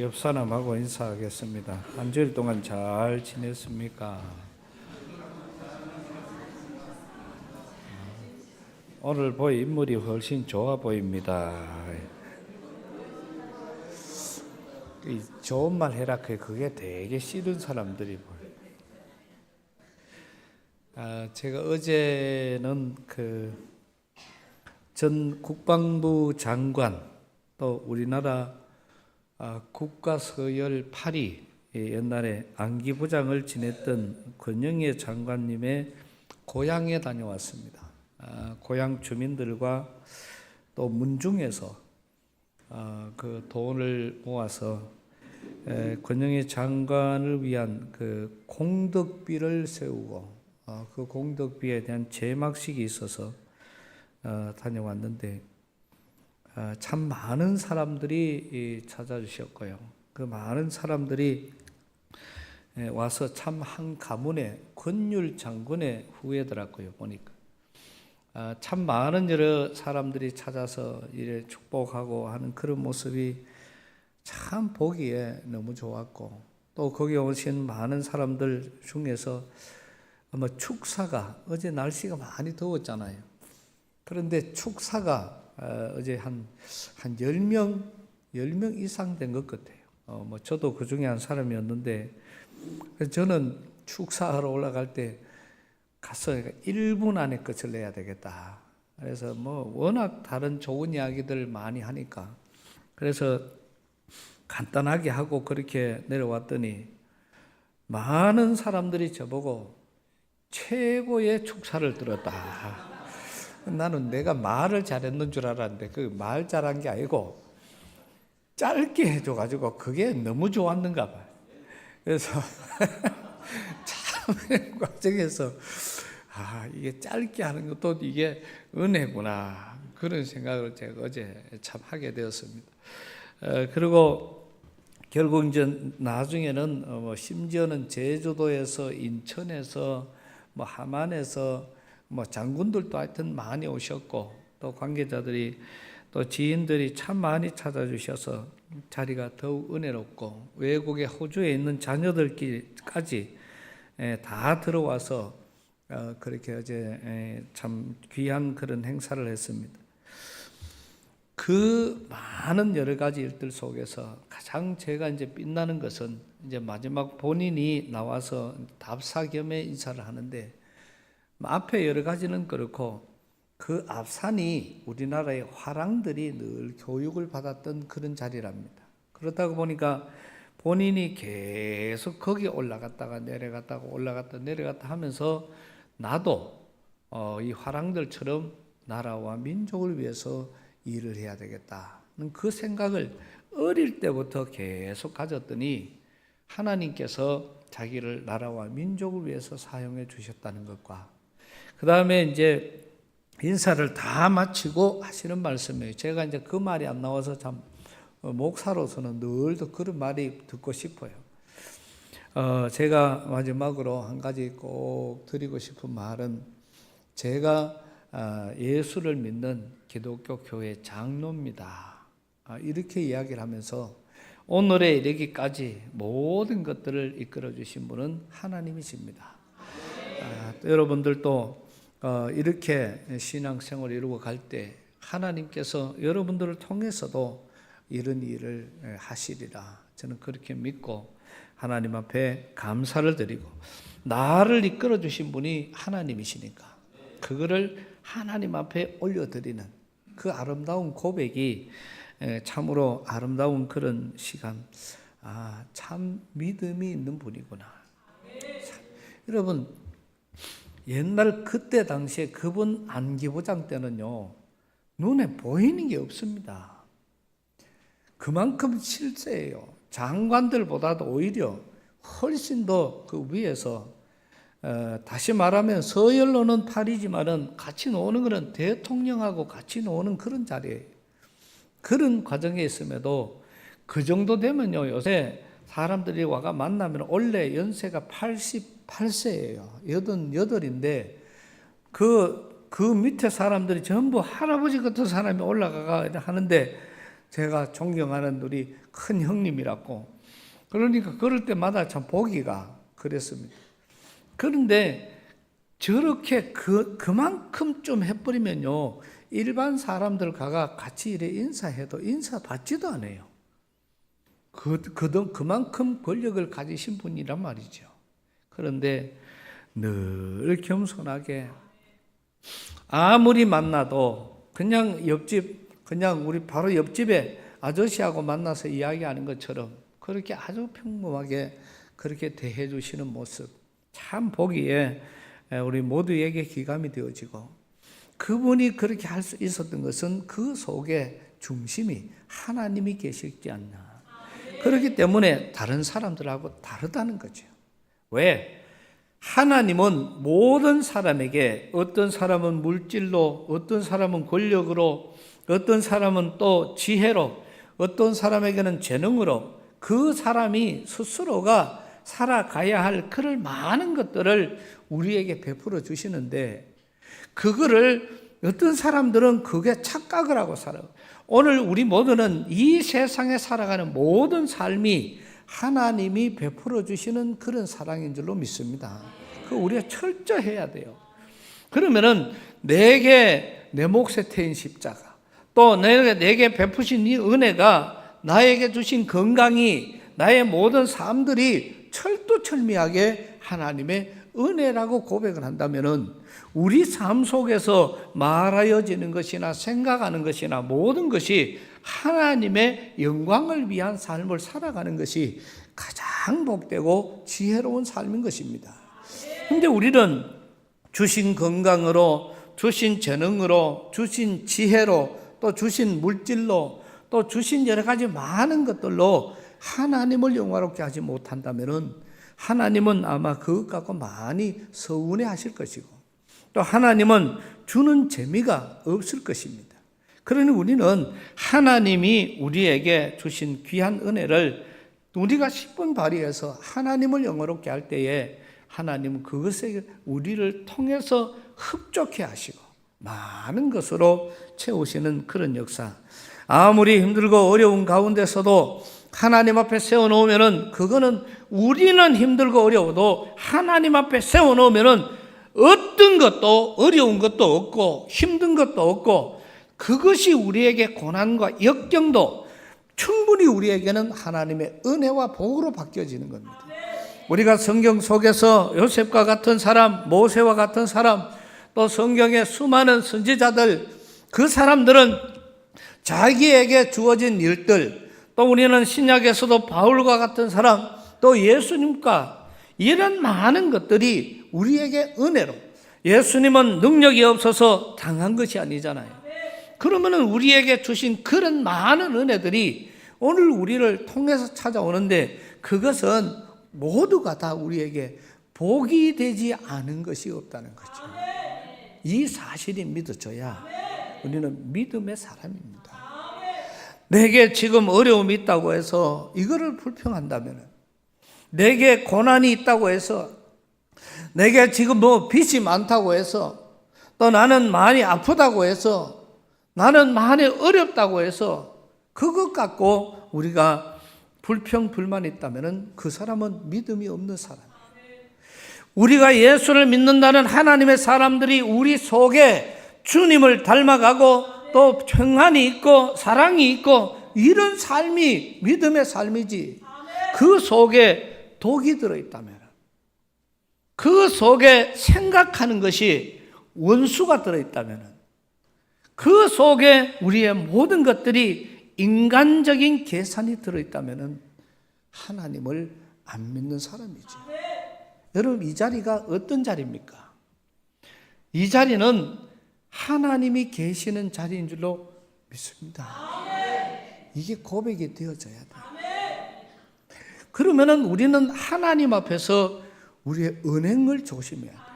옆사람하고 인사하겠습니다. 한 주일 동안 잘 지냈습니까? 오늘 보이 인물이 훨씬 좋아 보입니다. 이 좋은 말 해라 그게 되게 싫은 사람들이 보여요. 제가 어제는 전 국방부 장관 또 우리나라 국가서열 8위 옛날에 안기부장을 지냈던 권영애 장관님의 고향에 다녀왔습니다. 고향 주민들과 또 문중에서 그 돈을 모아서 권영애 장관을 위한 그 공덕비를 세우고 그 공덕비에 대한 제막식이 있어서 다녀왔는데 참 많은 사람들이 찾아주셨고요. 그 많은 사람들이 와서 참 한 가문의 권율 장군의 후예더라고요. 보니까 참 많은 여러 사람들이 찾아서 이래 축복하고 하는 그런 모습이 참 보기에 너무 좋았고, 또 거기 오신 많은 사람들 중에서 아마 축사가 어제 날씨가 많이 더웠잖아요. 그런데 축사가 어제 한 10명 이상 된 것 같아요. 저도 그 중에 한 사람이었는데, 저는 축사하러 올라갈 때 가서 1분 안에 끝을 내야 되겠다. 그래서 워낙 다른 좋은 이야기들 많이 하니까, 그래서 간단하게 하고 그렇게 내려왔더니 많은 사람들이 저보고 최고의 축사를 들었다. 나는 내가 말을 잘했는 줄 알았는데 그 말 잘한 게 아니고 짧게 해줘가지고 그게 너무 좋았는가 봐요. 그래서 참 과정에서 이게 짧게 하는 것도 이게 은혜구나, 그런 생각을 제가 어제 참 하게 되었습니다. 그리고 결국 이제 나중에는 심지어는 제주도에서, 인천에서, 함안에서 장군들도 하여튼 많이 오셨고, 또 관계자들이 또 지인들이 참 많이 찾아주셔서 자리가 더욱 은혜롭고, 외국에 호주에 있는 자녀들까지 다 들어와서 그렇게 어제 참 귀한 그런 행사를 했습니다. 그 많은 여러 가지 일들 속에서 가장 제가 이제 빛나는 것은 이제 마지막 본인이 나와서 답사겸에 인사를 하는데, 앞에 여러 가지는 그렇고 그 앞산이 우리나라의 화랑들이 늘 교육을 받았던 그런 자리랍니다. 그렇다고 보니까 본인이 계속 거기 올라갔다가 내려갔다가 올라갔다 내려갔다 하면서 나도 이 화랑들처럼 나라와 민족을 위해서 일을 해야 되겠다는 그 생각을 어릴 때부터 계속 가졌더니, 하나님께서 자기를 나라와 민족을 위해서 사용해 주셨다는 것과, 그 다음에 이제 인사를 다 마치고 하시는 말씀이에요. 제가 이제 그 말이 안 나와서 참 목사로서는 늘도 그런 말이 듣고 싶어요. 제가 마지막으로 한 가지 꼭 드리고 싶은 말은, 제가 예수를 믿는 기독교 교회 장로입니다. 이렇게 이야기를 하면서 오늘에 이르기까지 모든 것들을 이끌어 주신 분은 하나님이십니다. 또 여러분들도 이렇게 신앙생활을 이루고 갈 때 하나님께서 여러분들을 통해서도 이런 일을 하시리라, 저는 그렇게 믿고 하나님 앞에 감사를 드리고, 나를 이끌어 주신 분이 하나님이시니까 그거를 하나님 앞에 올려드리는 그 아름다운 고백이 참으로 아름다운 그런 시간, 참 믿음이 있는 분이구나. 여러분, 옛날 그때 당시에 그분 안기부장 때는요, 눈에 보이는 게 없습니다. 그만큼 실세예요. 장관들보다도 오히려 훨씬 더 그 위에서, 다시 말하면 서열로는 8이지만은 같이 노는 것은 대통령하고 같이 노는 그런 자리예요. 그런 과정에 있음에도 그 정도 되면요, 요새 사람들이 와가 만나면 원래 연세가 88세예요. 88인데 그 밑에 사람들이 전부 할아버지 같은 사람이 올라가가 하는데, 제가 존경하는 우리 큰 형님이라고. 그러니까 그럴 때마다 참 보기가 그랬습니다. 그런데 저렇게 그만큼 좀 해버리면요, 일반 사람들 같이 이래 인사해도 인사 받지도 않아요. 그만큼 권력을 가지신 분이란 말이죠. 그런데 늘 겸손하게, 아무리 만나도 그냥 그냥 우리 바로 옆집에 아저씨하고 만나서 이야기하는 것처럼 그렇게 아주 평범하게 그렇게 대해 주시는 모습, 참 보기에 우리 모두에게 기감이 되어지고, 그분이 그렇게 할 수 있었던 것은 그 속에 중심이 하나님이 계시지 않나. 그렇기 때문에 다른 사람들하고 다르다는 거죠. 왜? 하나님은 모든 사람에게, 어떤 사람은 물질로, 어떤 사람은 권력으로, 어떤 사람은 또 지혜로, 어떤 사람에게는 재능으로, 그 사람이 스스로가 살아가야 할 그런 많은 것들을 우리에게 베풀어 주시는데, 그거를 어떤 사람들은 그게 착각을 하고 살아요. 오늘 우리 모두는 이 세상에 살아가는 모든 삶이 하나님이 베풀어 주시는 그런 사랑인 줄로 믿습니다. 그 우리가 철저해야 돼요. 그러면은 내게 내 몫에 태인 십자가, 또 내게 베푸신 이 은혜가, 나에게 주신 건강이, 나의 모든 삶들이 철두철미하게 하나님의 은혜라고 고백을 한다면은 우리 삶 속에서 말하여지는 것이나 생각하는 것이나 모든 것이 하나님의 영광을 위한 삶을 살아가는 것이 가장 복되고 지혜로운 삶인 것입니다. 그런데 우리는 주신 건강으로, 주신 재능으로, 주신 지혜로, 또 주신 물질로, 또 주신 여러 가지 많은 것들로 하나님을 영화롭게 하지 못한다면은 하나님은 아마 그것 갖고 많이 서운해 하실 것이고, 또 하나님은 주는 재미가 없을 것입니다. 그러니 우리는 하나님이 우리에게 주신 귀한 은혜를 우리가 10분 발휘해서 하나님을 영화롭게 할 때에 하나님은 그것에 우리를 통해서 흡족해 하시고 많은 것으로 채우시는 그런 역사. 아무리 힘들고 어려운 가운데서도 하나님 앞에 세워놓으면은, 그거는 우리는 힘들고 어려워도 하나님 앞에 세워놓으면은 어떤 것도 어려운 것도 없고 힘든 것도 없고, 그것이 우리에게 고난과 역경도 충분히 우리에게는 하나님의 은혜와 복으로 바뀌어지는 겁니다. 우리가 성경 속에서 요셉과 같은 사람, 모세와 같은 사람, 또 성경의 수많은 선지자들, 그 사람들은 자기에게 주어진 일들, 또 우리는 신약에서도 바울과 같은 사람, 또 예수님과 이런 많은 것들이 우리에게 은혜로, 예수님은 능력이 없어서 당한 것이 아니잖아요. 그러면은 우리에게 주신 그런 많은 은혜들이 오늘 우리를 통해서 찾아오는데, 그것은 모두가 다 우리에게 복이 되지 않은 것이 없다는 거죠. 이 사실이 믿어져야 우리는 믿음의 사람입니다. 내게 지금 어려움이 있다고 해서 이거를 불평한다면, 내게 고난이 있다고 해서, 내게 지금 빚이 많다고 해서, 또 나는 많이 아프다고 해서, 나는 많이 어렵다고 해서 그것 갖고 우리가 불평, 불만이 있다면 그 사람은 믿음이 없는 사람. 우리가 예수를 믿는다는 하나님의 사람들이 우리 속에 주님을 닮아가고 또 평안이 있고 사랑이 있고 이런 삶이 믿음의 삶이지, 그 속에 독이 들어있다면, 그 속에 생각하는 것이 원수가 들어있다면, 그 속에 우리의 모든 것들이 인간적인 계산이 들어있다면 하나님을 안 믿는 사람이죠. 여러분, 이 자리가 어떤 자리입니까? 이 자리는 하나님이 계시는 자리인 줄로 믿습니다. 이게 고백이 되어져야 돼요. 그러면은 우리는 하나님 앞에서 우리의 은행을 조심해야 돼요.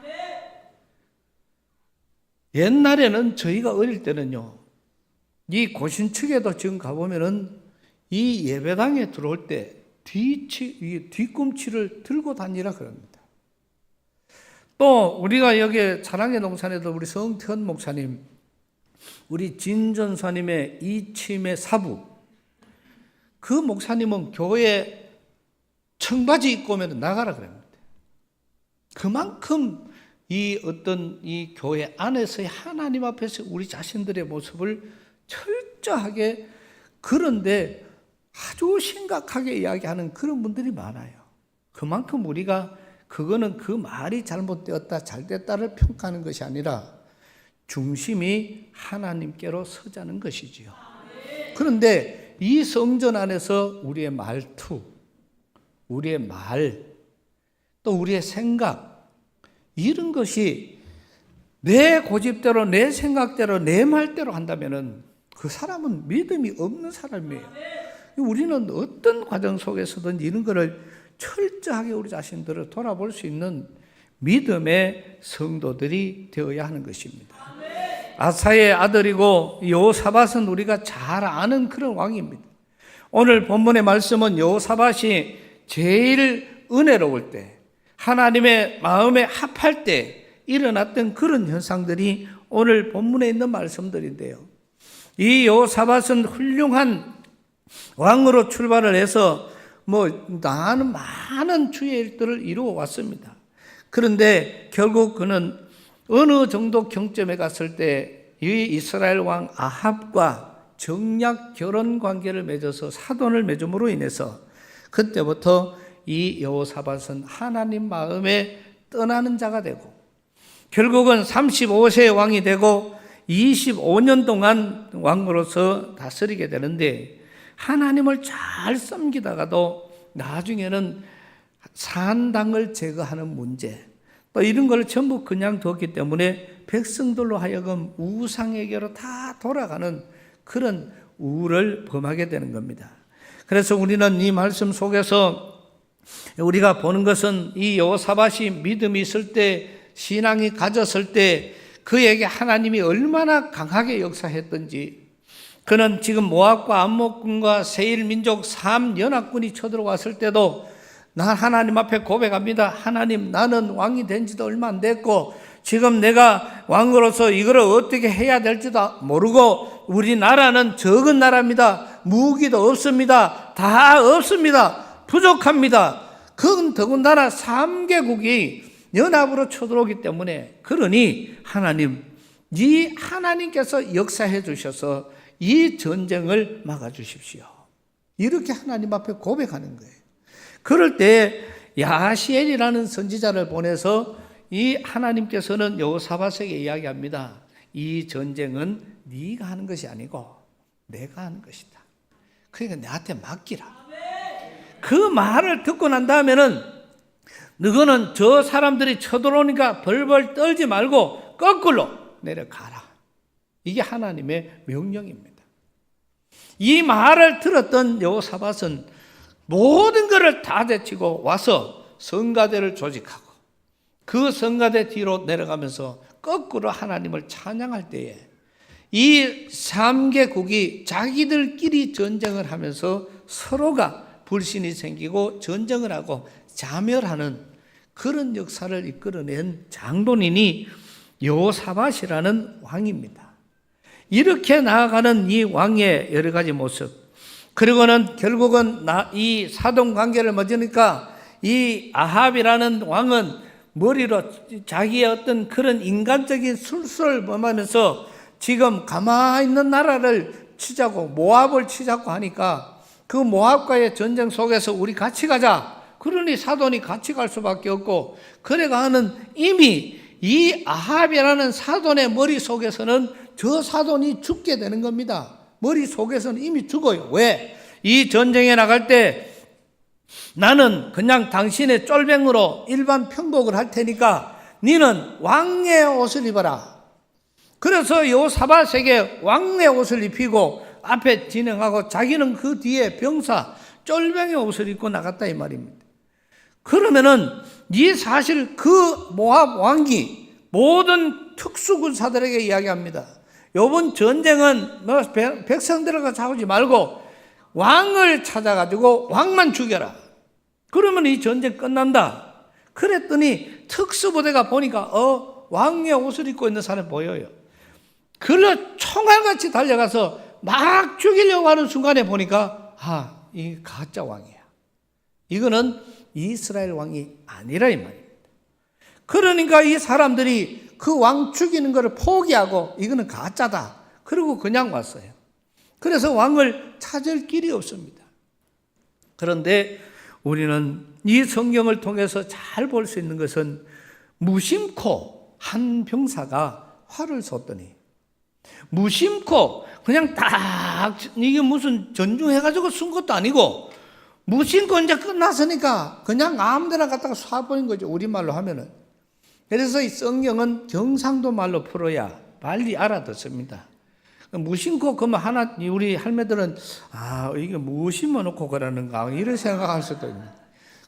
옛날에는 저희가 어릴 때는요, 이 고신측에도 지금 가보면은 이 예배당에 들어올 때 뒤꿈치를 들고 다니라 그럽니다. 또 우리가 여기 자랑의 동산에도 우리 성태현 목사님, 우리 진전사님의 이침의 사부, 그 목사님은 교회 청바지 입고 오면 나가라 그럽니다. 그만큼 이 교회 안에서의 하나님 앞에서 우리 자신들의 모습을 철저하게, 그런데 아주 심각하게 이야기하는 그런 분들이 많아요. 그만큼 우리가 그거는 그 말이 잘못되었다 잘됐다를 평가하는 것이 아니라 중심이 하나님께로 서자는 것이지요. 그런데 이 성전 안에서 우리의 말투, 우리의 말, 또 우리의 생각, 이런 것이 내 고집대로, 내 생각대로, 내 말대로 한다면은 그 사람은 믿음이 없는 사람이에요. 우리는 어떤 과정 속에서든 이런 거를 철저하게 우리 자신들을 돌아볼 수 있는 믿음의 성도들이 되어야 하는 것입니다. 아사의 아들이고 여호사밧은 우리가 잘 아는 그런 왕입니다. 오늘 본문의 말씀은 여호사밧이 제일 은혜로울 때, 하나님의 마음에 합할 때 일어났던 그런 현상들이 오늘 본문에 있는 말씀들인데요. 이 여호사밧은 훌륭한 왕으로 출발을 해서 나는 많은 주의 일들을 이루어 왔습니다. 그런데 결국 그는 어느 정도 경점에 갔을 때 이 이스라엘 왕 아합과 정략 결혼 관계를 맺어서 사돈을 맺음으로 인해서 그때부터 이 여호사밧은 하나님 마음에 떠나는 자가 되고 결국은 35세의 왕이 되고 25년 동안 왕으로서 다스리게 되는데, 하나님을 잘 섬기다가도 나중에는 산당을 제거하는 문제, 또 이런 걸 전부 그냥 두었기 때문에 백성들로 하여금 우상에게로 다 돌아가는 그런 우를 범하게 되는 겁니다. 그래서 우리는 이 말씀 속에서 우리가 보는 것은 이 여호사밧이 믿음이 있을 때, 신앙이 가졌을 때 그에게 하나님이 얼마나 강하게 역사했던지, 그는 지금 모압과 암몬군과 세일 민족 3연합군이 쳐들어왔을 때도 나 하나님 앞에 고백합니다. 하나님, 나는 왕이 된 지도 얼마 안 됐고 지금 내가 왕으로서 이거를 어떻게 해야 될지도 모르고 우리나라는 적은 나라입니다. 무기도 없습니다. 다 없습니다. 부족합니다. 그건 더군다나 3개국이 연합으로 쳐들어오기 때문에, 그러니 하나님, 이 하나님께서 역사해 주셔서 이 전쟁을 막아주십시오. 이렇게 하나님 앞에 고백하는 거예요. 그럴 때 야시엘이라는 선지자를 보내서 이 하나님께서는 여호사밧에게 이야기합니다. 이 전쟁은 네가 하는 것이 아니고 내가 하는 것이다. 그러니까 내한테 맡기라. 그 말을 듣고 난 다음에는 너는 저 사람들이 쳐들어오니까 벌벌 떨지 말고 거꾸로 내려가라. 이게 하나님의 명령입니다. 이 말을 들었던 여호사밧은 모든 것을 다 제치고 와서 성가대를 조직하고 그 성가대 뒤로 내려가면서 거꾸로 하나님을 찬양할 때에 이 3개국이 자기들끼리 전쟁을 하면서 서로가 불신이 생기고 전쟁을 하고 자멸하는 그런 역사를 이끌어낸 장본인이 여호사밧이라는 왕입니다. 이렇게 나아가는 이 왕의 여러 가지 모습, 그리고는 결국은 이 사돈 관계를 맺으니까 이 아합이라는 왕은 머리로 자기의 어떤 그런 인간적인 술수를 범하면서 지금 가만히 있는 나라를 치자고, 모압을 치자고 하니까 그 모압과의 전쟁 속에서 우리 같이 가자. 그러니 사돈이 같이 갈 수밖에 없고, 그래가 하는 이미 이 아합이라는 사돈의 머릿속에서는 저 사돈이 죽게 되는 겁니다. 머릿속에서는 이미 죽어요. 왜? 이 전쟁에 나갈 때 나는 그냥 당신의 쫄병으로 일반 평복을 할 테니까 너는 왕의 옷을 입어라. 그래서 여호사밧에게 왕의 옷을 입히고 앞에 진행하고 자기는 그 뒤에 병사 쫄병의 옷을 입고 나갔다 이 말입니다. 그러면은 이 사실 그 모압 왕이 모든 특수군사들에게 이야기합니다. 이번 전쟁은 너 백성들과 싸우지 말고 왕을 찾아가지고 왕만 죽여라. 그러면 이 전쟁 끝난다. 그랬더니 특수부대가 보니까 왕의 옷을 입고 있는 사람이 보여요. 그걸 총알같이 달려가서 막 죽이려고 하는 순간에 보니까 이 가짜 왕이야. 이거는 이스라엘 왕이 아니라 이 말입니다. 그러니까 이 사람들이 그 왕 죽이는 것을 포기하고 이거는 가짜다. 그리고 그냥 왔어요. 그래서 왕을 찾을 길이 없습니다. 그런데 우리는 이 성경을 통해서 잘 볼 수 있는 것은 무심코 한 병사가 활을 쏘더니 무심코 그냥 딱 이게 무슨 전중해가지고 쏜 것도 아니고 무심코 이제 끝났으니까 그냥 아무데나 갖다가 쏴버린 거죠. 우리말로 하면은. 그래서 이 성경은 경상도 말로 풀어야 빨리 알아듣습니다. 무심코 그러면 하나 우리 할매들은 이게 무심어 놓고 그러는가 이런 생각할 수도 있는.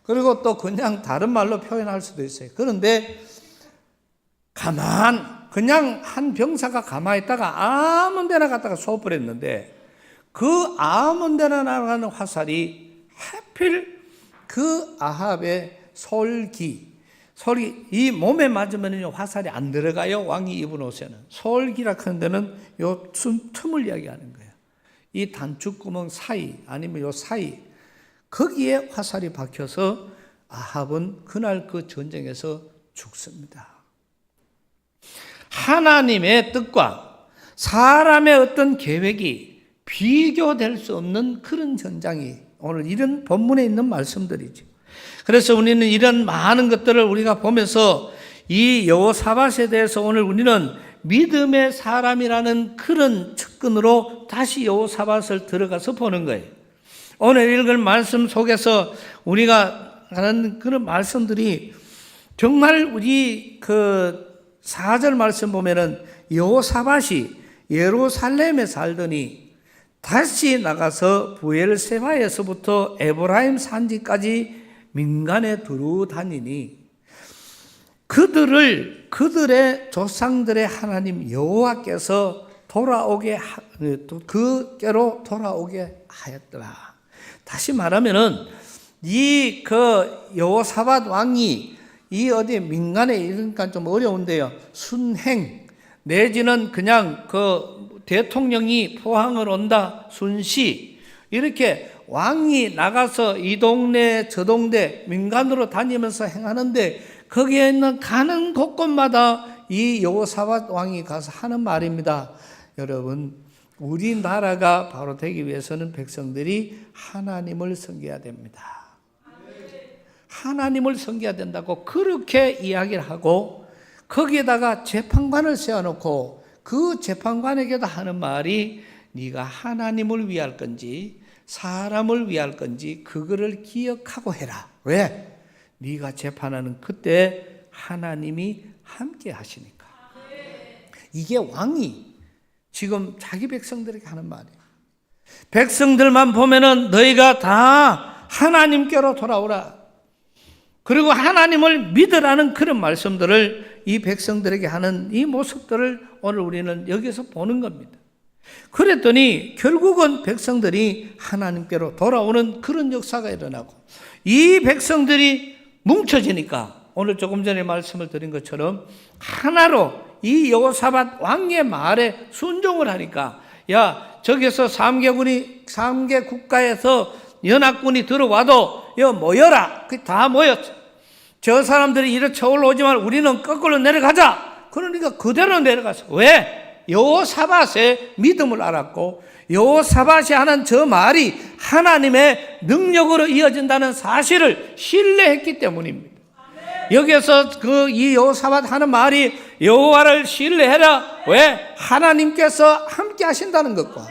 그리고 또 그냥 다른 말로 표현할 수도 있어요. 그런데 그냥 한 병사가 가만히 있다가 아무 데나 갖다가 쏘버렸는데 그 아무 데나 나가는 화살이 하필 그 아합의 솔기 이 몸에 맞으면 화살이 안 들어가요. 왕이 입은 옷에는. 솔기라 하는 데는 요 틈을 이야기하는 거예요. 이 단추구멍 사이 아니면 요 사이 거기에 화살이 박혀서 아합은 그날 그 전쟁에서 죽습니다. 하나님의 뜻과 사람의 어떤 계획이 비교될 수 없는 그런 현장이 오늘 이런 본문에 있는 말씀들이죠. 그래서 우리는 이런 많은 것들을 우리가 보면서 이 여호사밧에 대해서 오늘 우리는 믿음의 사람이라는 그런 측근으로 다시 여호사밧을 들어가서 보는 거예요. 오늘 읽을 말씀 속에서 우리가 하는 그런 말씀들이 정말 우리 그 4절 말씀 보면은 여호사밧이 예루살렘에 살더니 다시 나가서 부엘세바에서부터 에브라임 산지까지 민간에 두루 다니니 그들의 조상들의 하나님 여호와께서 그께로 돌아오게 하였더라. 다시 말하면은 이 여호사밧 왕이 이 어디 민간에 이러니까 좀 어려운데요. 순행 내지는 그냥 대통령이 포항을 온다 순시 이렇게 왕이 나가서 이 동네 저 동네 민간으로 다니면서 행하는데 거기에 있는 가는 곳곳마다 이 여호사밧 왕이 가서 하는 말입니다. 여러분 우리나라가 바로 되기 위해서는 백성들이 하나님을 섬겨야 됩니다. 하나님을 섬겨야 된다고 그렇게 이야기를 하고 거기에다가 재판관을 세워놓고 그 재판관에게도 하는 말이 네가 하나님을 위할 건지 사람을 위할 건지 그거를 기억하고 해라. 왜? 네가 재판하는 그때 하나님이 함께 하시니까. 이게 왕이 지금 자기 백성들에게 하는 말이에요. 백성들만 보면은 너희가 다 하나님께로 돌아오라. 그리고 하나님을 믿으라는 그런 말씀들을 이 백성들에게 하는 이 모습들을 오늘 우리는 여기서 보는 겁니다. 그랬더니 결국은 백성들이 하나님께로 돌아오는 그런 역사가 일어나고 이 백성들이 뭉쳐지니까 오늘 조금 전에 말씀을 드린 것처럼 하나로 이 여호사밧 왕의 말에 순종을 하니까 야 저기서 3개 국가에서 연합군이 들어와도 모여라. 다 모였어. 저 사람들이 이렇게 올라오지만 우리는 거꾸로 내려가자. 그러니까 그대로 내려갔어. 왜? 여호사밧의 믿음을 알았고 여호사밧이 하는 저 말이 하나님의 능력으로 이어진다는 사실을 신뢰했기 때문입니다. 여기에서 이 여호사밧 하는 말이 여호와를 신뢰해라. 왜? 하나님께서 함께 하신다는 것과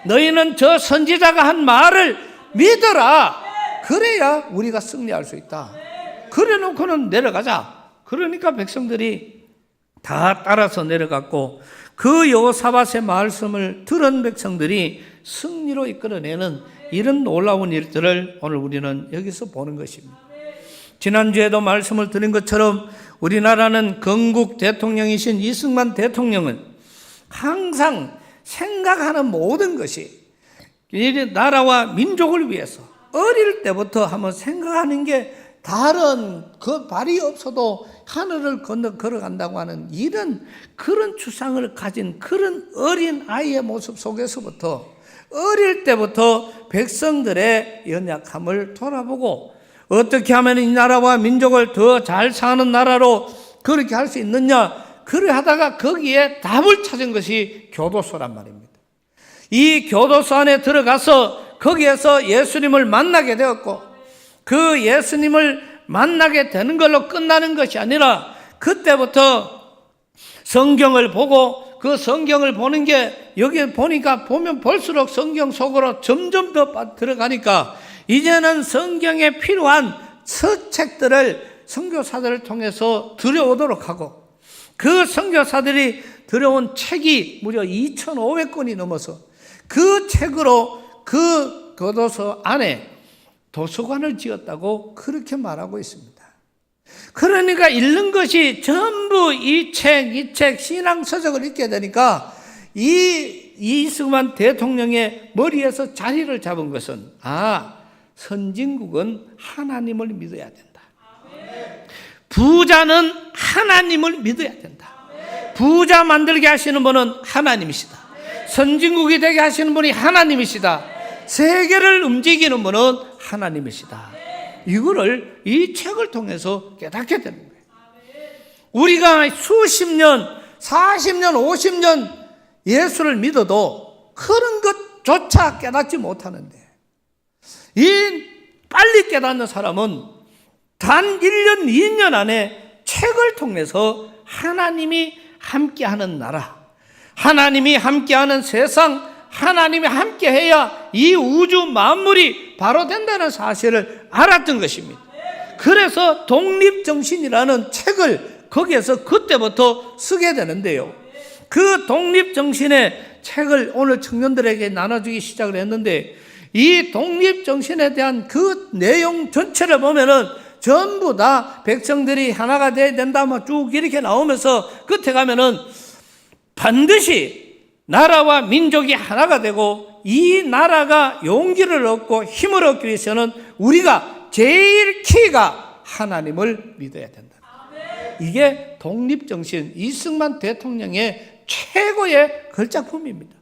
너희는 저 선지자가 한 말을 믿어라. 그래야 우리가 승리할 수 있다. 그래 놓고는 내려가자. 그러니까 백성들이 다 따라서 내려갔고 그 여호사밧의 말씀을 들은 백성들이 승리로 이끌어내는 이런 놀라운 일들을 오늘 우리는 여기서 보는 것입니다. 지난주에도 말씀을 드린 것처럼 우리나라는 건국 대통령이신 이승만 대통령은 항상 생각하는 모든 것이 이 나라와 민족을 위해서 어릴 때부터 한번 생각하는 게 다른 그 발이 없어도 하늘을 건너 걸어간다고 하는 그런 추상을 가진 그런 어린 아이의 모습 속에서부터 어릴 때부터 백성들의 연약함을 돌아보고 어떻게 하면 이 나라와 민족을 더 잘 사는 나라로 그렇게 할 수 있느냐, 그래 하다가 거기에 답을 찾은 것이 교도소란 말입니다. 이 교도소 안에 들어가서 거기에서 예수님을 만나게 되었고, 그 예수님을 만나게 되는 걸로 끝나는 것이 아니라 그때부터 성경을 보고, 그 성경을 보는 게 여기 보니까 보면 볼수록 성경 속으로 점점 더 들어가니까 이제는 성경에 필요한 서책들을 선교사들을 통해서 들여오도록 하고, 그 선교사들이 들여온 책이 무려 2,500권이 넘어서 그 책으로 그 교도소 안에 도서관을 지었다고 그렇게 말하고 있습니다. 그러니까 읽는 것이 전부 이 책 신앙서적을 읽게 되니까 이승만 대통령의 머리에서 자리를 잡은 것은, 선진국은 하나님을 믿어야 된다. 부자는 하나님을 믿어야 된다. 부자 만들게 하시는 분은 하나님이시다. 선진국이 되게 하시는 분이 하나님이시다. 세계를 움직이는 분은 하나님이시다. 이거를 이 책을 통해서 깨닫게 되는 거예요. 우리가 수십 년, 40년, 50년 예수를 믿어도 그런 것조차 깨닫지 못하는데, 이 빨리 깨닫는 사람은 단 1년, 2년 안에 책을 통해서 하나님이 함께하는 나라, 하나님이 함께하는 세상, 하나님이 함께해야 이 우주 만물이 바로 된다는 사실을 알았던 것입니다. 그래서 독립정신이라는 책을 거기에서 그때부터 쓰게 되는데요, 그 독립정신의 책을 오늘 청년들에게 나눠주기 시작을 했는데, 이 독립정신에 대한 그 내용 전체를 보면은 전부 다 백성들이 하나가 돼야 된다 쭉 이렇게 나오면서 끝에 가면은 반드시 나라와 민족이 하나가 되고 이 나라가 용기를 얻고 힘을 얻기 위해서는 우리가 제일 키가 하나님을 믿어야 된다. 이게 독립정신, 이승만 대통령의 최고의 걸작품입니다.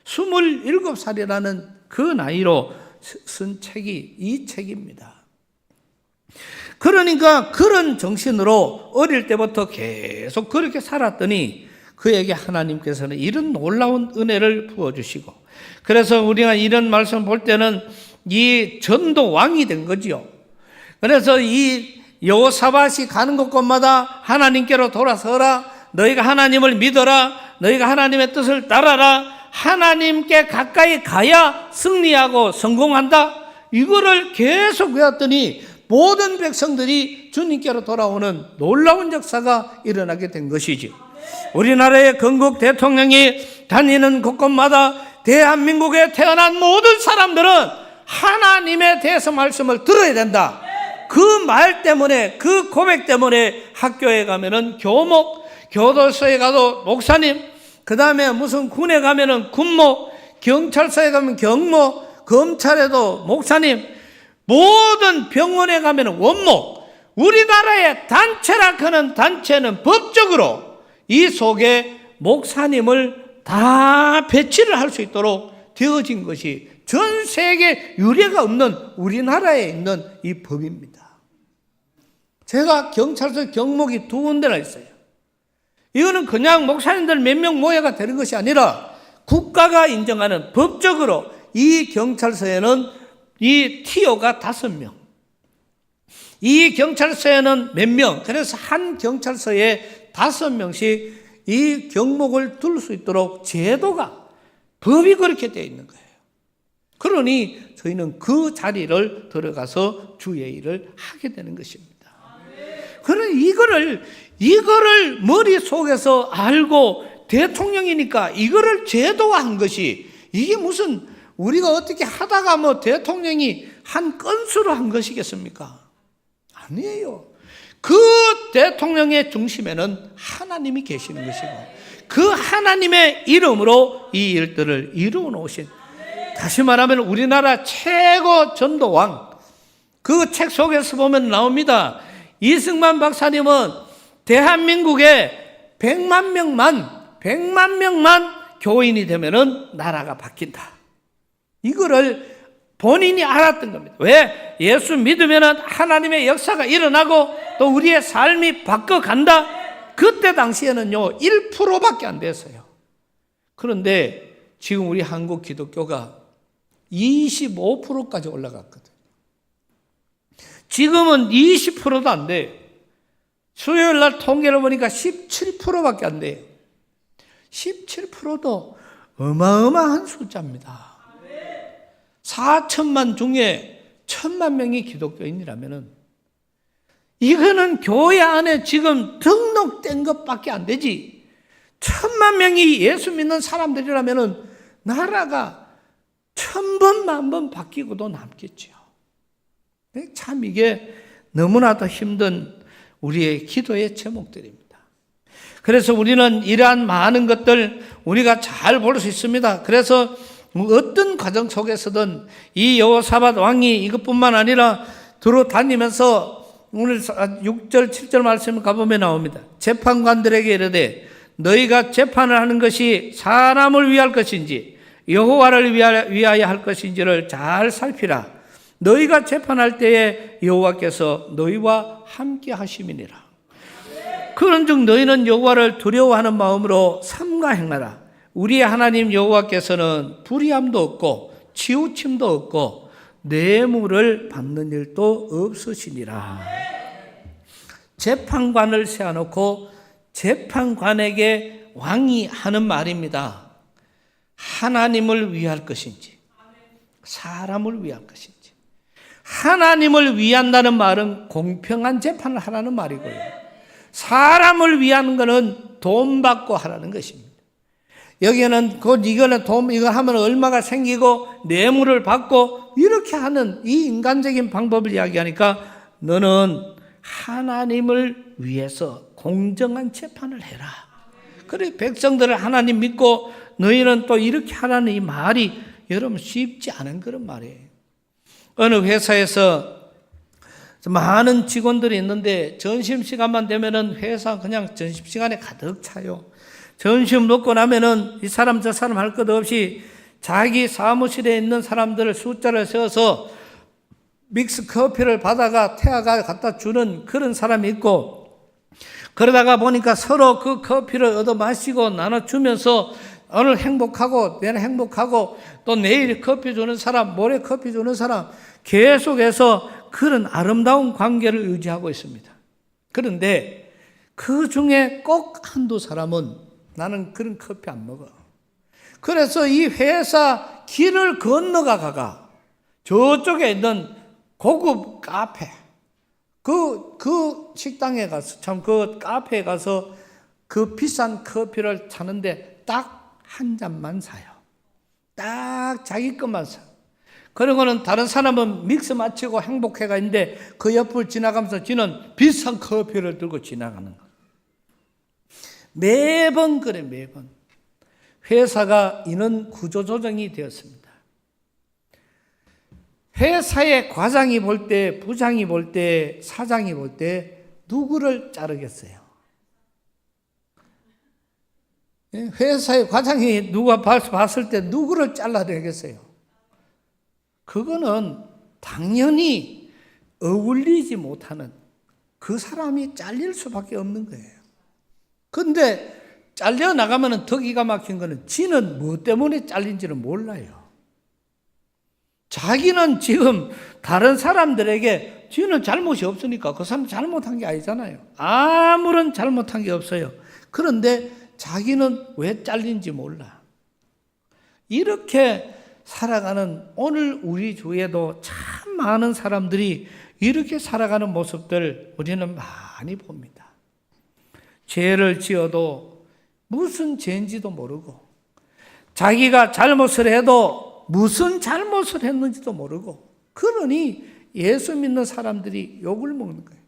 27살이라는 그 나이로 쓴 책이 이 책입니다. 그러니까 그런 정신으로 어릴 때부터 계속 그렇게 살았더니 그에게 하나님께서는 이런 놀라운 은혜를 부어주시고, 그래서 우리가 이런 말씀 볼 때는 이 전도 왕이 된 거지요. 그래서 이 여호사밧이 가는 곳곳마다 하나님께로 돌아서라, 너희가 하나님을 믿어라, 너희가 하나님의 뜻을 따라라, 하나님께 가까이 가야 승리하고 성공한다, 이거를 계속 외웠더니 모든 백성들이 주님께로 돌아오는 놀라운 역사가 일어나게 된 것이지. 우리나라의 건국 대통령이 다니는 곳곳마다 대한민국에 태어난 모든 사람들은 하나님에 대해서 말씀을 들어야 된다. 그 말 때문에, 그 고백 때문에 학교에 가면은 교목, 교도소에 가도 목사님, 그 다음에 무슨 군에 가면은 군목, 경찰서에 가면 경목, 검찰에도 목사님, 모든 병원에 가면 원목, 우리나라의 단체라 하는 단체는 법적으로 이 속에 목사님을 다 배치를 할 수 있도록 되어진 것이 전 세계 유례가 없는 우리나라에 있는 이 법입니다. 제가 경찰서 경목이 2군데나 있어요. 이거는 그냥 목사님들 몇 명 모여가 되는 것이 아니라 국가가 인정하는, 법적으로 이 경찰서에는 이 티오가 5명, 이 경찰서에는 몇 명, 그래서 한 경찰서에 5명씩 이 경목을 둘 수 있도록 제도가, 법이 그렇게 되어 있는 거예요. 그러니 저희는 그 자리를 들어가서 주의 일을 하게 되는 것입니다. 그러니 이거를 머릿속에서 알고 대통령이니까 이거를 제도화한 것이, 이게 무슨 우리가 어떻게 하다가 뭐 대통령이 한 건수로 한 것이겠습니까? 아니에요. 그 대통령의 중심에는 하나님이 계시는 것이고, 그 하나님의 이름으로 이 일들을 이루어 놓으신, 다시 말하면 우리나라 최고 전도왕, 그 책 속에서 보면 나옵니다. 이승만 박사님은 대한민국에 100만 명만 교인이 되면은 나라가 바뀐다. 이거를 본인이 알았던 겁니다. 왜? 예수 믿으면은 하나님의 역사가 일어나고 또 우리의 삶이 바꿔간다. 그때 당시에는요 1%밖에 안 됐어요. 그런데 지금 우리 한국 기독교가 25%까지 올라갔거든요. 지금은 20%도 안 돼요. 수요일 날 통계를 보니까 17%밖에 안 돼요. 17%도 어마어마한 숫자입니다. 4천만 중에 1,000만 명이 기독교인이라면은 이거는 교회 안에 지금 등록된 것밖에 안 되지. 1,000만 명이 예수 믿는 사람들이라면은 나라가 1,000번, 10,000번 바뀌고도 남겠죠. 참 이게 너무나도 힘든 우리의 기도의 제목들입니다. 그래서 우리는 이러한 많은 것들 우리가 잘 볼 수 있습니다. 그래서 어떤 과정 속에서든 이 여호사밧 왕이 이것뿐만 아니라 들어다니면서 오늘 6절 7절 말씀을 가보면 나옵니다. 재판관들에게 이르되 너희가 재판을 하는 것이 사람을 위할 것인지 여호와를 위하여 할 것인지를 잘 살피라. 너희가 재판할 때에 여호와께서 너희와 함께 하심이니라. 그런즉 너희는 여호와를 두려워하는 마음으로 삼가 행하라. 우리의 하나님 여호와께서는 불의함도 없고 치우침도 없고 뇌물을 받는 일도 없으시니라. 재판관을 세워놓고 재판관에게 왕이 하는 말입니다. 하나님을 위할 것인지 사람을 위할 것인지. 하나님을 위한다는 말은 공평한 재판을 하라는 말이고요. 사람을 위하는 것은 돈 받고 하라는 것입니다. 여기에는 이거는 이거 하면 얼마가 생기고 뇌물을 받고 이렇게 하는 이 인간적인 방법을 이야기하니까 너는 하나님을 위해서 공정한 재판을 해라. 그래 백성들을 하나님 믿고 너희는 또 이렇게 하라는 이 말이 여러분 쉽지 않은 그런 말이에요. 어느 회사에서 많은 직원들이 있는데 점심시간만 되면은 회사 그냥 점심시간에 가득 차요. 점심 먹고 나면은 이 사람 저 사람 할 것 없이 자기 사무실에 있는 사람들을 숫자를 세워서 믹스 커피를 받아가 태아가 갖다 주는 그런 사람이 있고, 그러다가 보니까 서로 그 커피를 얻어 마시고 나눠주면서 오늘 행복하고 내일 행복하고 또 내일 커피 주는 사람 모레 커피 주는 사람 계속해서 그런 아름다운 관계를 유지하고 있습니다. 그런데 그 중에 꼭 한두 사람은 나는 그런 커피 안 먹어. 그래서 이 회사 길을 건너가가 저쪽에 있는 고급 카페 그 식당에 가서 참 그 카페에 가서 그 비싼 커피를 사는데 딱 한 잔만 사요. 딱 자기 것만 사요. 그러고는 다른 사람은 믹스 마치고 행복해가 있는데 그 옆을 지나가면서 지는 비싼 커피를 들고 지나가는 거예요. 매번 그래, 매번. 회사가 인원 구조 조정이 되었습니다. 회사의 과장이 볼 때, 부장이 볼 때, 사장이 볼 때 누구를 자르겠어요? 회사의 과장이 누가 봤을 때 누구를 잘라내겠어요? 그거는 당연히 어울리지 못하는 그 사람이 잘릴 수밖에 없는 거예요. 근데 잘려나가면 더 기가 막힌 거는 지는 뭐 때문에 잘린지는 몰라요. 자기는 지금 다른 사람들에게 지는 잘못이 없으니까 그 사람 잘못한 게 아니잖아요. 아무런 잘못한 게 없어요. 그런데 자기는 왜 잘린지 몰라. 이렇게 살아가는 오늘 우리 주위에도 참 많은 사람들이 이렇게 살아가는 모습들 우리는 많이 봅니다. 죄를 지어도 무슨 죄인지도 모르고 자기가 잘못을 해도 무슨 잘못을 했는지도 모르고 그러니 예수 믿는 사람들이 욕을 먹는 거예요.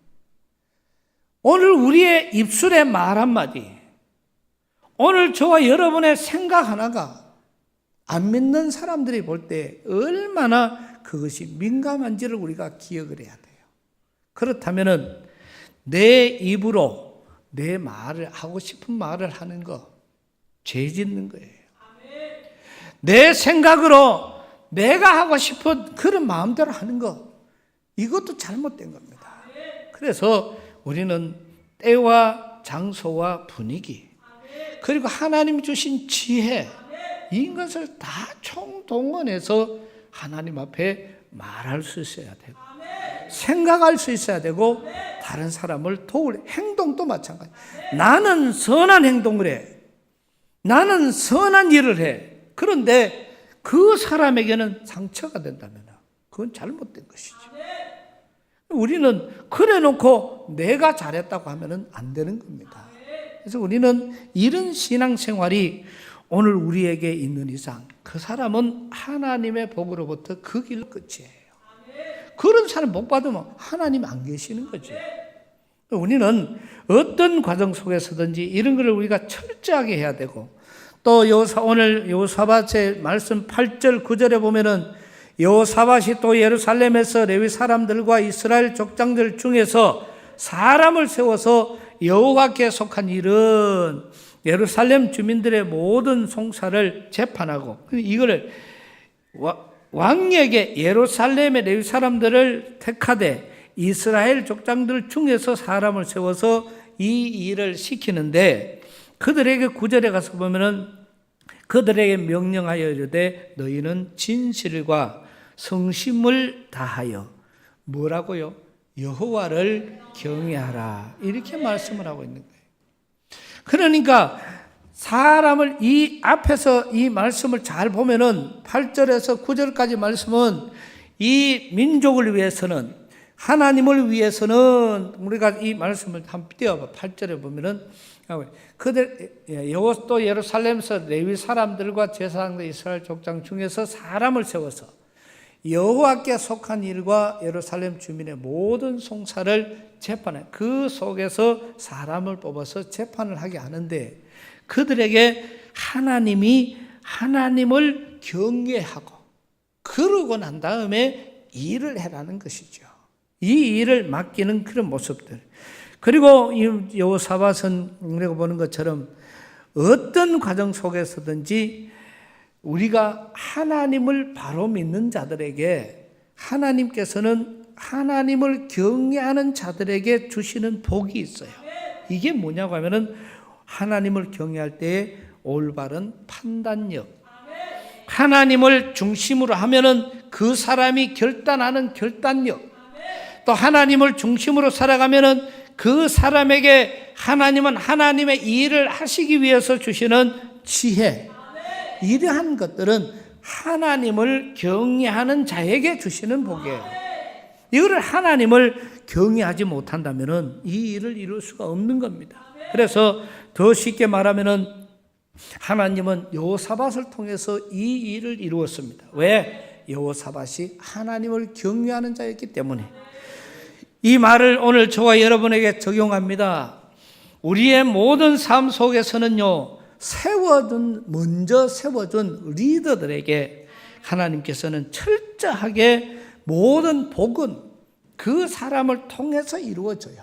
오늘 우리의 입술의 말 한마디, 오늘 저와 여러분의 생각 하나가 안 믿는 사람들이 볼 때 얼마나 그것이 민감한지를 우리가 기억을 해야 돼요. 그렇다면은 내 입으로 내 말을 하고 싶은 말을 하는 거 죄 짓는 거예요. 내 생각으로 내가 하고 싶은 그런 마음대로 하는 거 이것도 잘못된 겁니다. 그래서 우리는 때와 장소와 분위기 그리고 하나님 주신 지혜 이것을 다 총동원해서 하나님 앞에 말할 수 있어야 되고 생각할 수 있어야 되고 다른 사람을 도울 행동도 마찬가지. 나는 선한 행동을 해. 나는 선한 일을 해. 그런데 그 사람에게는 상처가 된다면 그건 잘못된 것이죠. 우리는 그래 놓고 내가 잘했다고 하면 안 되는 겁니다. 그래서 우리는 이런 신앙생활이 오늘 우리에게 있는 이상 그 사람은 하나님의 복으로부터 그 길 끝이에요. 그런 사람 복 받으면 하나님 안 계시는 거죠. 우리는 어떤 과정 속에서든지 이런 걸 우리가 철저하게 해야 되고 또 오늘 여호사밧의 말씀 8절 9절에 보면은 여호사밧이 또 예루살렘에서 레위 사람들과 이스라엘 족장들 중에서 사람을 세워서 여호와께 속한 일은 예루살렘 주민들의 모든 송사를 재판하고 이거를 왕에게 예루살렘의 레위 사람들을 택하되 이스라엘 족장들 중에서 사람을 세워서 이 일을 시키는데 그들에게 9절에 가서 보면은 그들에게 명령하여 이르되 너희는 진실과 성심을 다하여 뭐라고요? 여호와를 경외하라 이렇게 말씀을 하고 있는 거예요. 그러니까 사람을 이 앞에서 이 말씀을 잘 보면은 8절에서 9절까지 말씀은 이 민족을 위해서는 하나님을 위해서는 우리가 이 말씀을 한번 띄워봐. 8절에 보면은 그들 또 예루살렘에서 레위 사람들과 제사장들 이스라엘 족장 중에서 사람을 세워서 여호와께 속한 일과 예루살렘 주민의 모든 송사를 재판해 그 속에서 사람을 뽑아서 재판을 하게 하는데 그들에게 하나님이 하나님을 경외하고 그러고 난 다음에 일을 해라는 것이죠. 이 일을 맡기는 그런 모습들. 그리고 이 여호사밧은 우리가 보는 것처럼 어떤 과정 속에서든지 우리가 하나님을 바로 믿는 자들에게 하나님께서는 하나님을 경외하는 자들에게 주시는 복이 있어요. 이게 뭐냐고 하면은 하나님을 경외할 때의 올바른 판단력. 하나님을 중심으로 하면은 그 사람이 결단하는 결단력. 또 하나님을 중심으로 살아가면은 그 사람에게 하나님은 하나님의 일을 하시기 위해서 주시는 지혜. 이러한 것들은 하나님을 경외하는 자에게 주시는 복이에요. 이거를 하나님을 경외하지 못한다면은 이 일을 이룰 수가 없는 겁니다. 그래서 더 쉽게 말하면은 하나님은 여호사밧을 통해서 이 일을 이루었습니다. 왜? 여호사밧이 하나님을 경외하는 자였기 때문에. 이 말을 오늘 저와 여러분에게 적용합니다. 우리의 모든 삶 속에서는요, 먼저 세워준 리더들에게 하나님께서는 철저하게 모든 복은 그 사람을 통해서 이루어져요.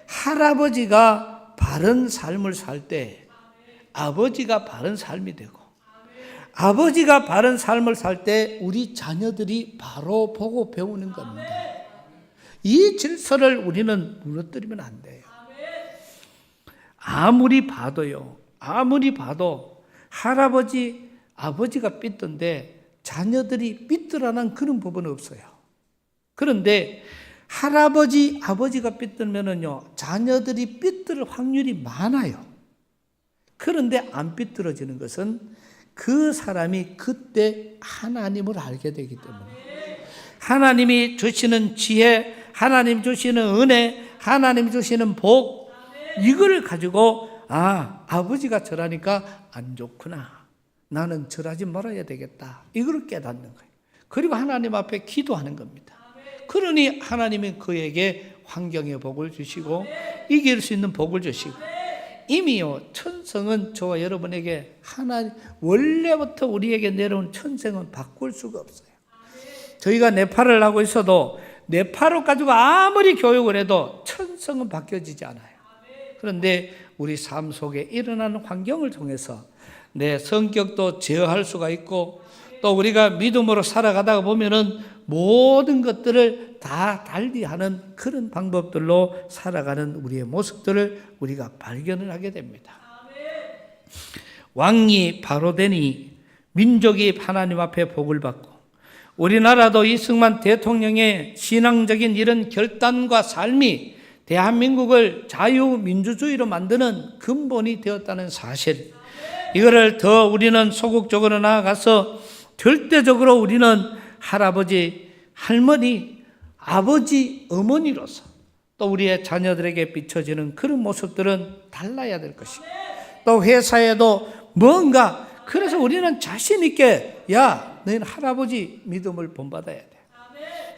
할아버지가 바른 삶을 살 때 아버지가 바른 삶이 되고 아버지가 바른 삶을 살 때 우리 자녀들이 바로 보고 배우는 겁니다. 이 질서를 우리는 무너뜨리면 안 돼요. 아무리 봐도 할아버지, 아버지가 삐뚤인데 자녀들이 삐뚤어하는 그런 법은 없어요. 그런데 할아버지, 아버지가 삐뚤면은요, 자녀들이 삐뚤 확률이 많아요. 그런데 안 삐뚤어지는 것은 그 사람이 그때 하나님을 알게 되기 때문에 하나님이 주시는 지혜, 하나님 주시는 은혜, 하나님 주시는 복, 이걸 가지고 아버지가 저라니까 안 좋구나. 나는 저러지 말아야 되겠다. 이걸 깨닫는 거예요. 그리고 하나님 앞에 기도하는 겁니다. 그러니 하나님은 그에게 환경의 복을 주시고 이길 수 있는 복을 주시고 이미요, 천성은 저와 여러분에게 원래부터 우리에게 내려온 천성은 바꿀 수가 없어요. 저희가 네팔을 하고 있어도 네팔을 가지고 아무리 교육을 해도 천성은 바뀌어지지 않아요. 그런데 우리 삶 속에 일어나는 환경을 통해서 내 성격도 제어할 수가 있고, 또 우리가 믿음으로 살아가다가 보면은 모든 것들을 다 달리하는 그런 방법들로 살아가는 우리의 모습들을 우리가 발견을 하게 됩니다. 왕이 바로 되니 민족이 하나님 앞에 복을 받고, 우리나라도 이승만 대통령의 신앙적인 이런 결단과 삶이 대한민국을 자유민주주의로 만드는 근본이 되었다는 사실, 이거를 더 우리는 소극적으로 나아가서 절대적으로 우리는 할아버지, 할머니, 아버지, 어머니로서 또 우리의 자녀들에게 비춰지는 그런 모습들은 달라야 될 것입니다. 또 회사에도 뭔가, 그래서 우리는 자신 있게, 야, 너희는 할아버지 믿음을 본받아야 돼.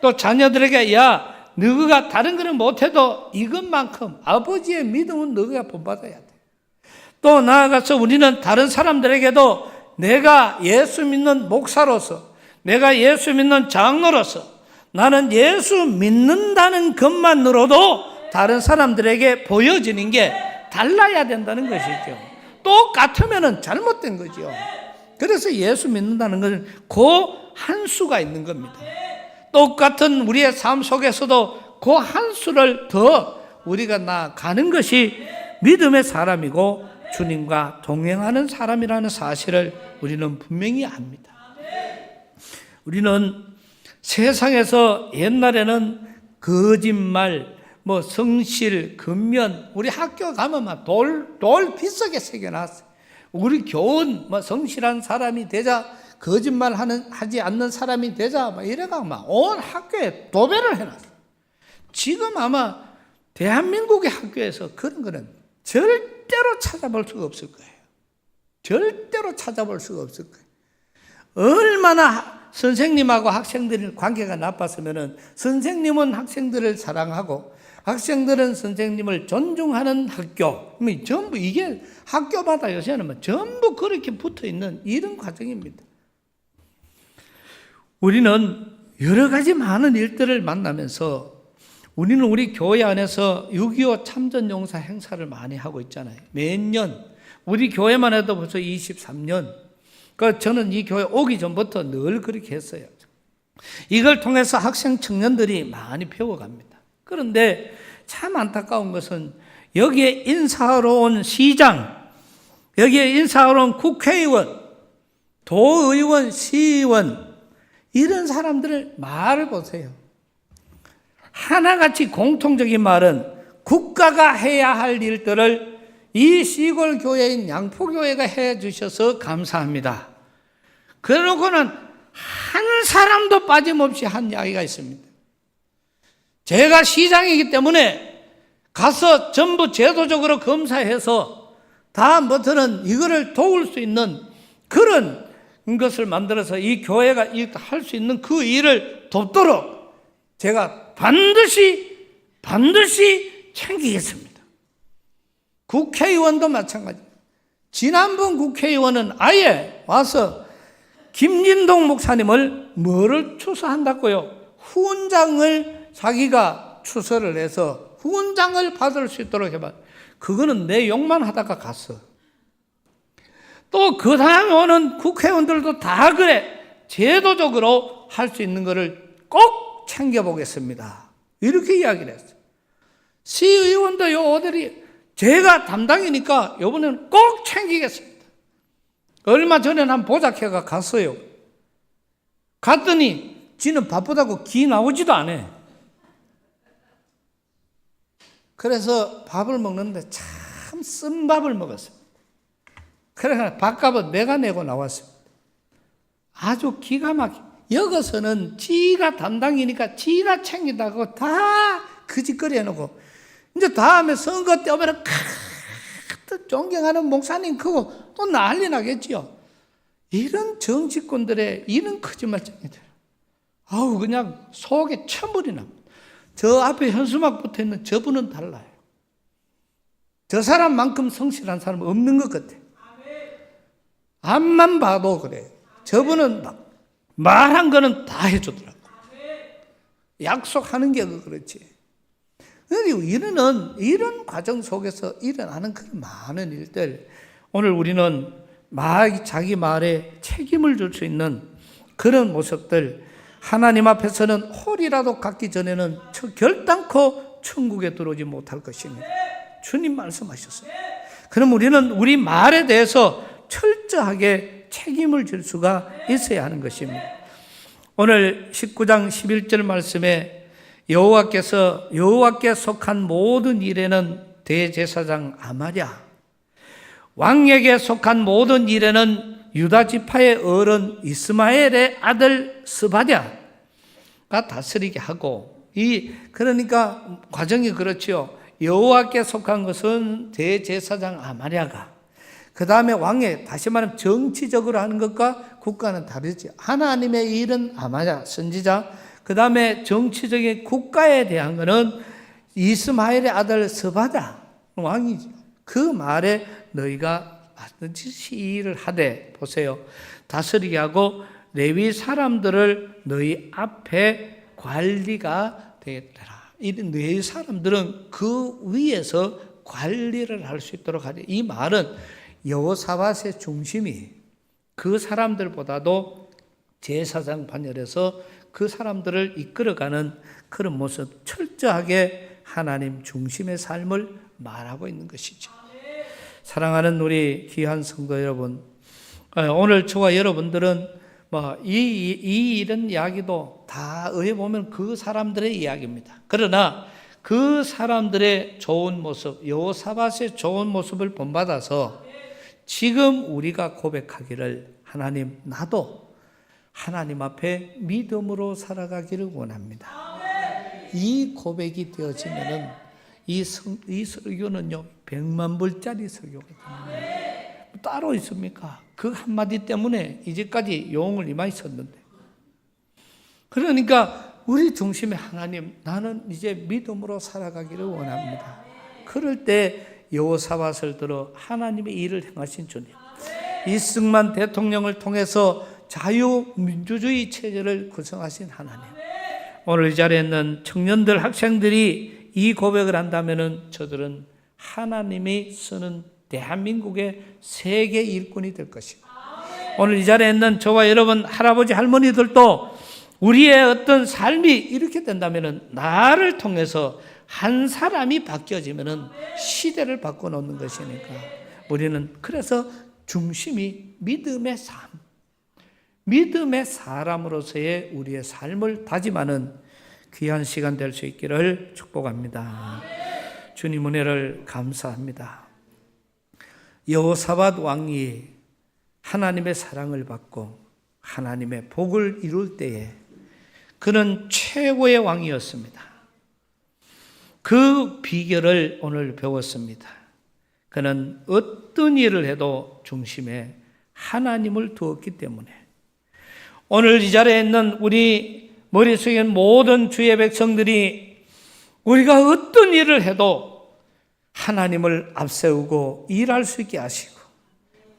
또 자녀들에게, 야, 너가 다른 거는 못해도 이것만큼 아버지의 믿음은 너가 본받아야 돼. 또 나아가서 우리는 다른 사람들에게도 내가 예수 믿는 목사로서, 내가 예수 믿는 장로로서, 나는 예수 믿는다는 것만으로도 다른 사람들에게 보여지는 게 달라야 된다는 것이죠. 똑같으면 잘못된 거죠. 그래서 예수 믿는다는 것은 그 한 수가 있는 겁니다. 똑같은 우리의 삶 속에서도 그 한 수를 더 우리가 나아가는 것이 믿음의 사람이고 주님과 동행하는 사람이라는 사실을 우리는 분명히 압니다. 우리는 세상에서 옛날에는 거짓말, 성실, 근면, 우리 학교 가면 막 돌 비싸게 새겨놨어요. 우리 교훈, 성실한 사람이 되자, 거짓말 하지 않는 사람이 되자, 이래가 온 학교에 도배를 해놨어요. 지금 아마 대한민국의 학교에서 그런 거는 절대로 찾아볼 수가 없을 거예요. 절대로 찾아볼 수가 없을 거예요. 얼마나 선생님하고 학생들의 관계가 나빴으면은, 선생님은 학생들을 사랑하고 학생들은 선생님을 존중하는 학교, 전부 이게 학교마다 요새는 전부 그렇게 붙어 있는 이런 과정입니다. 우리는 여러 가지 많은 일들을 만나면서 우리는 우리 교회 안에서 6.25 참전용사 행사를 많이 하고 있잖아요. 매년 우리 교회만 해도 벌써 23년. 저는 이 교회 오기 전부터 늘 그렇게 했어요. 이걸 통해서 학생 청년들이 많이 배워갑니다. 그런데 참 안타까운 것은 여기에 인사하러 온 시장, 여기에 인사하러 온 국회의원, 도의원, 시의원, 이런 사람들을 말을 보세요. 하나같이 공통적인 말은 국가가 해야 할 일들을 이 시골 교회인 양포교회가 해 주셔서 감사합니다. 그러고는 한 사람도 빠짐없이 한 이야기가 있습니다. 제가 시장이기 때문에 가서 전부 제도적으로 검사해서 다음부터는 이거를 도울 수 있는 그런 것을 만들어서 이 교회가 할 수 있는 그 일을 돕도록 제가 반드시 챙기겠습니다. 국회의원도 마찬가지. 지난번 국회의원은 아예 와서 김진동 목사님을 뭐를 추서한다고요? 후원장을 자기가 추서를 해서 후원장을 받을 수 있도록 해봐. 그거는 내 욕만 하다가 갔어. 또 그 다음에 오는 국회의원들도 다 그래. 제도적으로 할 수 있는 거를 꼭 챙겨보겠습니다. 이렇게 이야기를 했어요. 시의원도 요 오들이 제가 담당이니까 이번에는 꼭 챙기겠습니다. 얼마 전에 한 보자캐가 갔어요. 갔더니 지는 바쁘다고 기 나오지도 않아. 그래서 밥을 먹는데 참 쓴 밥을 먹었어요. 그래서 밥값은 내가 내고 나왔습니다. 아주 기가 막혀. 여기서는 지가 담당이니까 지가 챙긴다고 다 그짓거리 해놓고, 이제 다음에 선거 때 오면 존경하는 목사님 그거 또 난리 나겠지요. 이런 정치권들의 이런 거짓말쟁이들, 아우 그냥 속에 천불이 납니다. 저 앞에 현수막 붙어 있는 저분은 달라요. 저 사람만큼 성실한 사람은 없는 것 같아요. 앞만 봐도 그래요. 저분은 말한 거는 다 해주더라고요. 약속하는 게 그렇지. 우리는 이런 과정 속에서 일어나는 그런 많은 일들, 오늘 우리는 자기 말에 책임을 줄 수 있는 그런 모습들, 하나님 앞에서는 홀이라도 갖기 전에는 결단코 천국에 들어오지 못할 것입니다. 주님 말씀하셨어요. 그럼 우리는 우리 말에 대해서 철저하게 책임을 질 수가 있어야 하는 것입니다. 오늘 19장 11절 말씀에 여호와께 속한 모든 일에는 대제사장 아마랴, 왕에게 속한 모든 일에는 유다 지파의 어른 이스마엘의 아들 스바랴가 다스리게 하고, 그러니까 과정이 그렇지요. 여호와께 속한 것은 대제사장 아마랴가, 그 다음에 왕의, 다시 말하면 정치적으로 하는 것과 국가는 다르지. 하나님의 일은 아마랴 선지자, 그 다음에 정치적인 국가에 대한 것은 이스마엘의 아들 스바랴 왕이죠. 그 말에 너희가 반드시 이 일을 하되, 보세요, 다스리게 하고 레위 사람들을 너희 앞에 관리가 되겠더라. 이 레위 사람들은 그 위에서 관리를 할 수 있도록 하되, 이 말은 여호사밧의 중심이 그 사람들보다도 제사장 반열에서 그 사람들을 이끌어가는 그런 모습, 철저하게 하나님 중심의 삶을 말하고 있는 것이죠. 사랑하는 우리 귀한 성도 여러분, 오늘 저와 여러분들은 이 이런 이야기도 다 보면 그 사람들의 이야기입니다. 그러나 그 사람들의 좋은 모습, 여호사밧의 좋은 모습을 본받아서 지금 우리가 고백하기를, 하나님, 나도 하나님 앞에 믿음으로 살아가기를 원합니다. 이 고백이 되어지면은 이 설교는요 100만 불짜리 설교가 됩니다. 따로 있습니까? 그 한마디 때문에 이제까지 영을 이마에 썼는데, 그러니까 우리 중심에 하나님, 나는 이제 믿음으로 살아가기를 원합니다. 그럴 때 여호사밧을 들어 하나님의 일을 행하신 주님, 이승만 대통령을 통해서 자유민주주의 체제를 구성하신 하나님, 오늘 이 자리에 있는 청년들, 학생들이 이 고백을 한다면 저들은 하나님이 쓰는 대한민국의 세계 일꾼이 될 것이고, 오늘 이 자리에 있는 저와 여러분 할아버지 할머니들도 우리의 어떤 삶이 이렇게 된다면 나를 통해서 한 사람이 바뀌어지면 시대를 바꿔놓는 것이니까, 우리는 그래서 중심이 믿음의 삶, 믿음의 사람으로서의 우리의 삶을 다짐하는 귀한 시간 될 수 있기를 축복합니다. 주님 은혜를 감사합니다. 여호사밧 왕이 하나님의 사랑을 받고 하나님의 복을 이룰 때에 그는 최고의 왕이었습니다. 그 비결을 오늘 배웠습니다. 그는 어떤 일을 해도 중심에 하나님을 두었기 때문에, 오늘 이 자리에 있는 우리 머릿속에 있는 모든 주의 백성들이 우리가 어떤 일을 해도 하나님을 앞세우고 일할 수 있게 하시고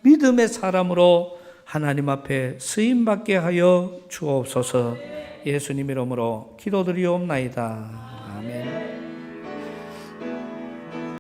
믿음의 사람으로 하나님 앞에 쓰임받게 하여 주옵소서. 예수님 이름으로 기도드리옵나이다. 아멘.